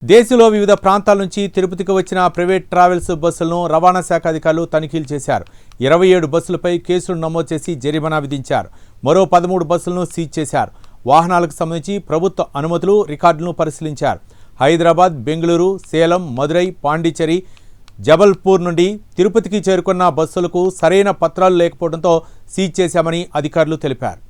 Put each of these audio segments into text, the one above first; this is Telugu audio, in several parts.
దేశంలో వివిధ ప్రాంతాల నుంచి తిరుపతికి వచ్చిన ప్రైవేట్ ట్రావెల్స్ బస్సులను రవాణా శాఖ అధికారులు తనిఖీలు చేశారు. 27 బస్సులపై కేసులు నమోదు చేసి జరిమానా విధించారు. మరో 13 బస్సులను సీజ్ చేశారు. వాహనాలకు సంబంధించి ప్రభుత్వ అనుమతులు, రికార్డులను పరిశీలించారు. హైదరాబాద్, బెంగళూరు, సేలం, మదురై, పాండిచ్చేరి, జబల్పూర్ నుండి తిరుపతికి చేరుకున్న బస్సులకు సరైన పత్రాలు లేకపోవడంతో సీజ్ చేశామని అధికారులు తెలిపారు.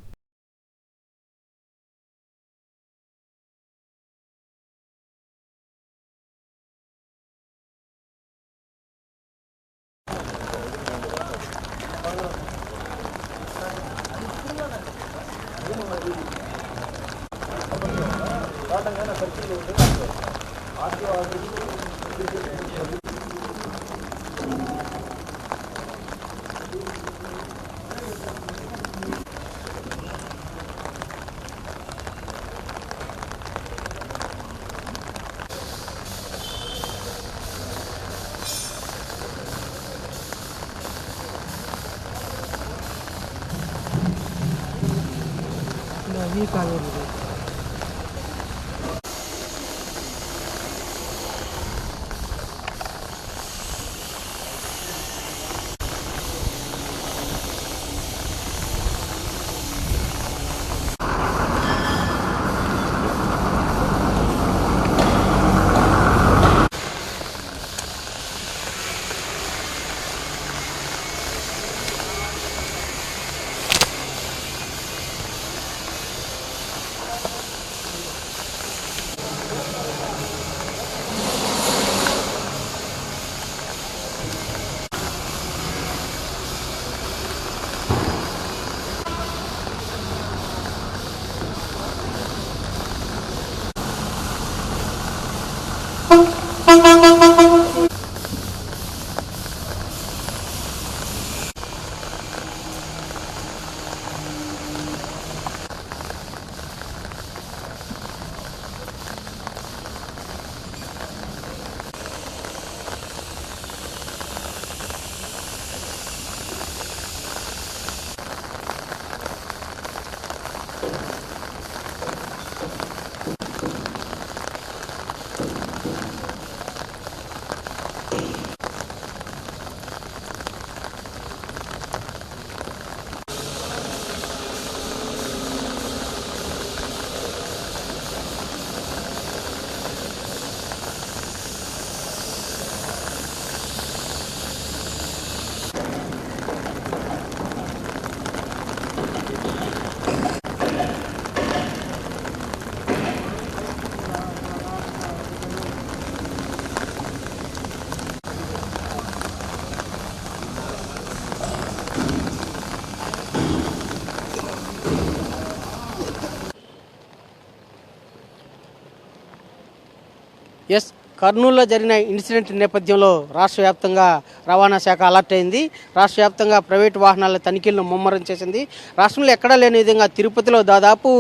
ఎస్ కర్నూలులో జరిగిన ఇన్సిడెంట్ నేపథ్యంలో రాష్ట్ర వ్యాప్తంగా రవాణా శాఖ అలర్ట్ అయింది. రాష్ట్ర వ్యాప్తంగా ప్రైవేటు వాహనాల తనిఖీలను ముమ్మరం చేసింది. రాష్ట్రంలో ఎక్కడా లేని విధంగా తిరుపతిలో దాదాపు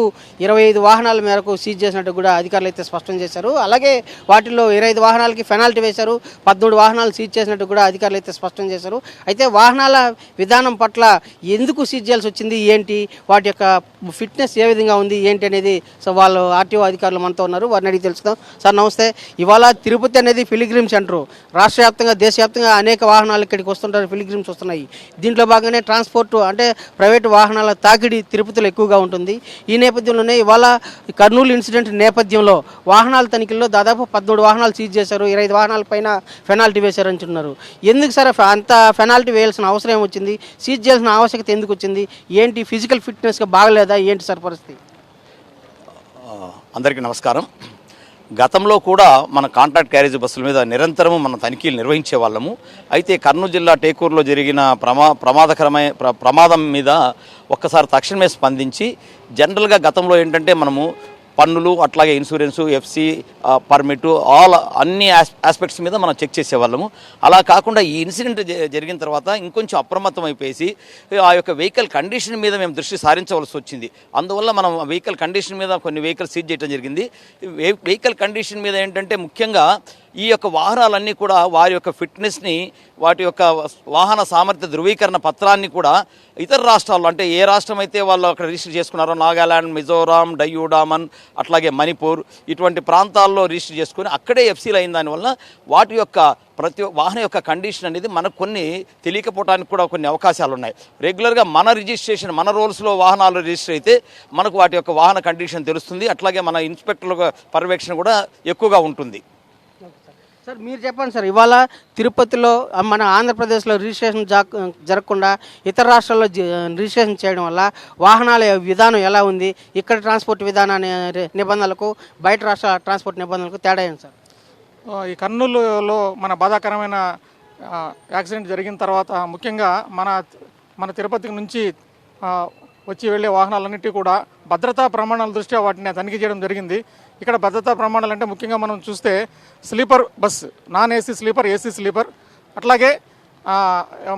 25 వాహనాల మేరకు సీజ్ చేసినట్టు కూడా అధికారులు అయితే స్పష్టం చేశారు. అలాగే వాటిల్లో 25 వాహనాలకి పెనాల్టీ వేశారు. 13 వాహనాలు సీజ్ చేసినట్టు కూడా అధికారులు అయితే స్పష్టం చేశారు. అయితే వాహనాల విధానం పట్ల ఎందుకు సీజ్ చేయాల్సి వచ్చింది, ఏంటి, వాటి యొక్క ఫిట్నెస్ ఏ విధంగా ఉంది, ఏంటి అనేది సో వాళ్ళు ఆర్టీఓ అధికారులు మనతో ఉన్నారు, వారిని అడిగి తెలుసుకుందాం. సార్ నమస్తే. ఇవాళ తిరుపతి అనేది పిలిగ్రిమ్ సెంటర్. రాష్ట్ర వ్యాప్తంగా, దేశవ్యాప్తంగా అనేక వాహనాలు ఇక్కడికి వస్తుంటారు, పిలిగ్రిమ్స్ వస్తున్నాయి. దీంట్లో భాగంగానే ట్రాన్స్పోర్ట్ అంటే ప్రైవేటు వాహనాల తాకిడి తిరుపతిలో ఎక్కువగా ఉంటుంది. ఈ నేపథ్యంలోనే ఇవాళ కర్నూలు ఇన్సిడెంట్ నేపథ్యంలో వాహనాల తనిఖీల్లో దాదాపు 13 వాహనాలు సీజ్ చేశారు, 25 వాహనాల పైన పెనాల్టీ వేశారు అంటున్నారు. ఎందుకు సార్ అంత పెనాల్టీ వేయాల్సిన అవసరం ఏమొచ్చింది, సీజ్ చేయాల్సిన ఆవశ్యకత ఎందుకు వచ్చింది, ఏంటి ఫిజికల్ ఫిట్నెస్గా బాగలేదా, ఏంటి సార్ పరిస్థితి? అందరికీ నమస్కారం. గతంలో కూడా మన కాంట్రాక్ట్ క్యారేజ్ బస్సుల మీద నిరంతరము మన తనిఖీలు నిర్వహించే వాళ్ళము. అయితే కర్నూలు జిల్లా టేకూరులో జరిగిన ప్రమాదం మీద ఒక్కసారి తక్షణమే స్పందించి, జనరల్గా గతంలో ఏంటంటే మనము పన్నులు, అట్లాగే ఇన్సూరెన్సు, ఎఫ్సి, పర్మిట్, అన్ని ఆస్పెక్ట్స్ మీద మనం చెక్ చేసేవాళ్ళము. అలా కాకుండా ఈ ఇన్సిడెంట్ జరిగిన తర్వాత ఇంకొంచెం అప్రమత్తం అయిపోయేసి ఆ యొక్క వెహికల్ కండిషన్ మీద మేము దృష్టి సారించవలసి వచ్చింది. అందువల్ల మనం వెహికల్ కండిషన్ మీద కొన్ని వెహికల్ సీజ్ చేయడం జరిగింది. వెహికల్ కండిషన్ మీద ఏంటంటే ముఖ్యంగా ఈ యొక్క వాహనాలన్నీ కూడా వారి యొక్క ఫిట్నెస్ని, వాటి యొక్క వాహన సామర్థ్య ధృవీకరణ పత్రాన్ని కూడా ఇతర రాష్ట్రాల్లో, అంటే ఏ రాష్ట్రం అయితే వాళ్ళు అక్కడ రిజిస్టర్ చేసుకున్నారో, నాగాలాండ్, మిజోరాం, డయ్యూ డామన్, అట్లాగే మణిపూర్, ఇటువంటి ప్రాంతాల్లో రిజిస్టర్ చేసుకుని అక్కడే ఎఫ్సీలు అయిన దానివల్ల వాటి యొక్క ప్రతి వాహనం యొక్క కండిషన్ అనేది మనకు కొన్ని తెలియకపోవడానికి కూడా కొన్ని అవకాశాలు ఉన్నాయి. రెగ్యులర్గా మన రిజిస్ట్రేషన్, మన రోల్స్లో వాహనాలు రిజిస్టర్ అయితే మనకు వాటి యొక్క వాహన కండిషన్ తెలుస్తుంది. అట్లాగే మన ఇన్స్పెక్టర్ల పర్యవేక్షణ కూడా ఎక్కువగా ఉంటుంది. సార్ మీరు చెప్పండి సార్, ఇవాళ తిరుపతిలో మన ఆంధ్రప్రదేశ్లో రిజిస్ట్రేషన్ జరగకుండా ఇతర రాష్ట్రాల్లో రిజిస్ట్రేషన్ చేయడం వల్ల వాహనాల విధానం ఎలా ఉంది, ఇక్కడ ట్రాన్స్పోర్ట్ విధానాన్ని నిబంధనలకు బయట రాష్ట్రాల ట్రాన్స్పోర్ట్ నిబంధనలకు తేడా ఏంటి సార్? ఈ కర్నూలులో మన బాధాకరమైన యాక్సిడెంట్ జరిగిన తర్వాత ముఖ్యంగా మన తిరుపతి నుంచి వచ్చి వెళ్ళే వాహనాలన్నిటి కూడా భద్రతా ప్రమాణాల దృష్ట్యా వాటిని తనిఖీ చేయడం జరిగింది. ఇక్కడ భద్రతా ప్రమాణాలు అంటే ముఖ్యంగా మనం చూస్తే sleeper bus, non AC sleeper, AC sleeper, అట్లాగే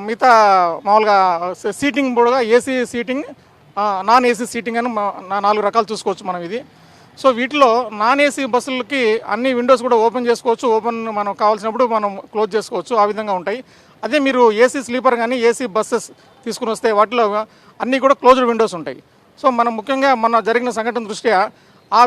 మిగతా మామూలుగా సీటింగ్ కూడా AC seating, non AC seating అని 4 రకాలు చూసుకోవచ్చు మనం ఇది. సో వీటిలో నాన్ ఏసీ బస్సులకి అన్ని విండోస్ కూడా ఓపెన్ చేసుకోవచ్చు, మనం కావాల్సినప్పుడు మనం క్లోజ్ చేసుకోవచ్చు, ఆ విధంగా ఉంటాయి. అదే మీరు ఏసీ స్లీపర్ కానీ ఏసీ బస్సెస్ తీసుకుని వస్తే వాటిలో అన్నీ కూడా క్లోజ్డ్ విండోస్ ఉంటాయి. సో మనం ముఖ్యంగా మన జరిగిన సంఘటన దృష్ట్యా ఆ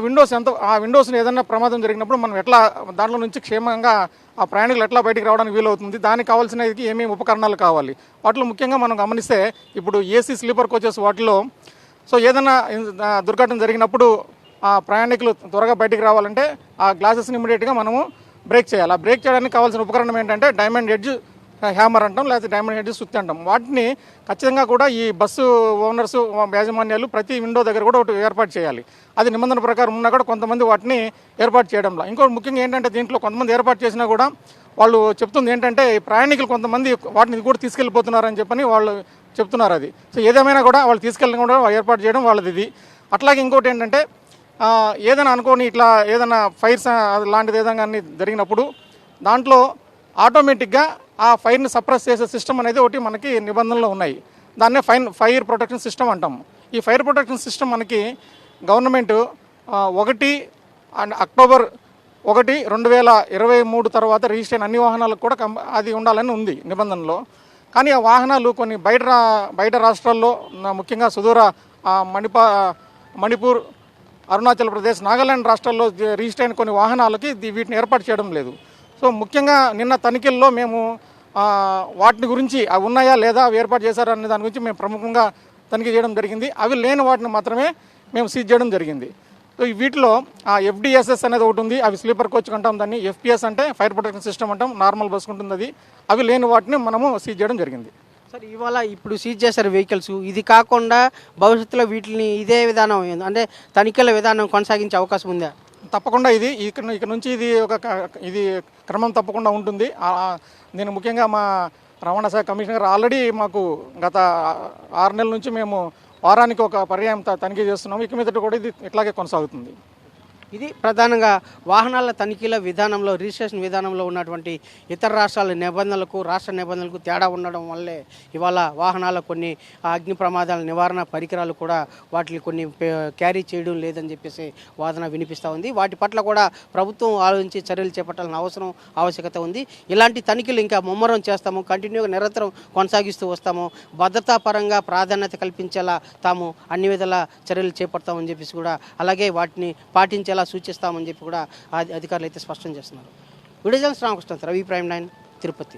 విండోస్ని ఏదైనా ప్రమాదం జరిగినప్పుడు మనం ఎట్లా దాంట్లో నుంచి క్షేమంగా ఆ ప్రయాణికులు ఎట్లా బయటికి రావడానికి వీలవుతుంది, దానికి కావాల్సిన ఏమేమి ఉపకరణాలు కావాలి, వాటిలో ముఖ్యంగా మనం గమనిస్తే ఇప్పుడు ఏసీ స్లీపర్ కోచెస్ వాటిలో సో ఏదైనా దుర్ఘటన జరిగినప్పుడు ఆ ప్రయాణికులు త్వరగా బయటికి రావాలంటే ఆ గ్లాసెస్ని ఇమీడియట్గా మనము బ్రేక్ చేయాలి. ఆ బ్రేక్ చేయడానికి కావాల్సిన ఉపకరణం ఏంటంటే డైమండ్ ఎడ్జ్ హ్యామర్ అంటాం, లేకపోతే డైమండ్ ఎడ్జ్ సుత్తి అంటాం. వాటిని ఖచ్చితంగా కూడా ఈ బస్సు ఓనర్స్, యాజమాన్యాలు ప్రతి విండో దగ్గర కూడా ఒకటి ఏర్పాటు చేయాలి. అది నిబంధన ప్రకారం ఉన్నా కూడా కొంతమంది వాటిని ఏర్పాటు చేయడంలో. ఇంకోటి ముఖ్యంగా ఏంటంటే దీంట్లో కొంతమంది ఏర్పాటు చేసినా కూడా వాళ్ళు చెప్తుంది ఏంటంటే ప్రయాణికులు కొంతమంది వాటిని కూడా తీసుకెళ్ళిపోతున్నారని చెప్పని వాళ్ళు చెప్తున్నారు. అది సో ఏదేమైనా కూడా వాళ్ళు తీసుకెళ్ళడం కూడా ఏర్పాటు చేయడం వాళ్ళది ఇది. అట్లాగే ఇంకోటి ఏంటంటే ఏదైనా అనుకోని ఇట్లా ఏదైనా ఫైర్స్ లాంటిది ఏదైనా జరిగినప్పుడు దాంట్లో ఆటోమేటిక్గా ఆ ఫైర్ని సప్రెస్ చేసే సిస్టమ్ అనేది ఒకటి మనకి నిబంధనలు ఉన్నాయి. దాన్నే ఫైర్ ప్రొటెక్షన్ సిస్టమ్ అంటాము. ఈ ఫైర్ ప్రొటెక్షన్ సిస్టమ్ మనకి గవర్నమెంట్ 1 అక్టోబర్ 1, 2023 తర్వాత రిజిస్టర్ అయిన అన్ని వాహనాలకు కూడా అది ఉండాలని ఉంది నిబంధనలో. కానీ ఆ వాహనాలు కొన్ని బయట రాష్ట్రాల్లో, ముఖ్యంగా సుదూర మణిపూర్, అరుణాచల్ ప్రదేశ్, నాగాలాండ్ రాష్ట్రాల్లో రిజిస్టర్ అయిన కొన్ని వాహనాలకి వీటిని ఏర్పాటు చేయడం లేదు. సో ముఖ్యంగా నిన్న తనిఖీల్లో మేము వాటిని గురించి అవి ఉన్నాయా లేదా, అవి ఏర్పాటు చేశారా అనే దాని గురించి మేము ప్రముఖంగా తనిఖీ చేయడం జరిగింది. అవి లేని వాటిని మాత్రమే మేము సీజ్ చేయడం జరిగింది. సో వీటిలో FDSS అనేది ఒకటి ఉంది, అవి స్లీపర్ కోచ్ అంటాం. దాన్ని FPS అంటే ఫైర్ ప్రొటెక్షన్ సిస్టమ్ అంటాం, నార్మల్ బస్సు ఉంటుంది అది. అవి లేని వాటిని మనము సీజ్ చేయడం జరిగింది. సార్ ఇవాళ ఇప్పుడు సీజ్ చేశారు వెహికల్స్, ఇది కాకుండా భవిష్యత్తులో వీటిని ఇదే విధానం అంటే తనిఖీల విధానం కొనసాగించే అవకాశం ఉందా? తప్పకుండా ఇది ఇక్కడ నుంచి ఇది క్రమం తప్పకుండా ఉంటుంది. నేను ముఖ్యంగా మా రవాణా శాఖ కమిషనర్ ఆల్రెడీ మాకు గత 6 నెలల నుంచి మేము వారానికి ఒక పర్యాయం తనిఖీ చేస్తున్నాము. ఇక మీదట కూడా ఇది ఇట్లాగే కొనసాగుతుంది. ఇది ప్రధానంగా వాహనాల తనిఖీల విధానంలో, రిజిస్ట్రేషన్ విధానంలో ఉన్నటువంటి ఇతర రాష్ట్రాల నిబంధనలకు రాష్ట్ర నిబంధనలకు తేడా ఉండడం వల్లే ఇవాళ వాహనాల కొన్ని అగ్ని ప్రమాదాల నివారణ పరికరాలు కూడా వాటిని కొన్ని క్యారీ చేయడం లేదని చెప్పేసి వాదన వినిపిస్తూ ఉంది. వాటి పట్ల కూడా ప్రభుత్వం ఆలోచించి చర్యలు చేపట్టాల్సిన ఆవశ్యకత ఉంది. ఇలాంటి తనిఖీలు ఇంకా ముమ్మరం చేస్తాము, కంటిన్యూగా నిరంతరం కొనసాగిస్తూ వస్తాము. భద్రతా పరంగా ప్రాధాన్యత కల్పించేలా తాము అన్ని విధాల చర్యలు చేపడతామని చెప్పేసి కూడా, అలాగే వాటిని పాటించేలా సూచిస్తామని చెప్పి కూడా అధికారులు అయితే స్పష్టం చేస్తున్నారు. Video journalist Ramakrishna, Ravi prime 9, Tirupati.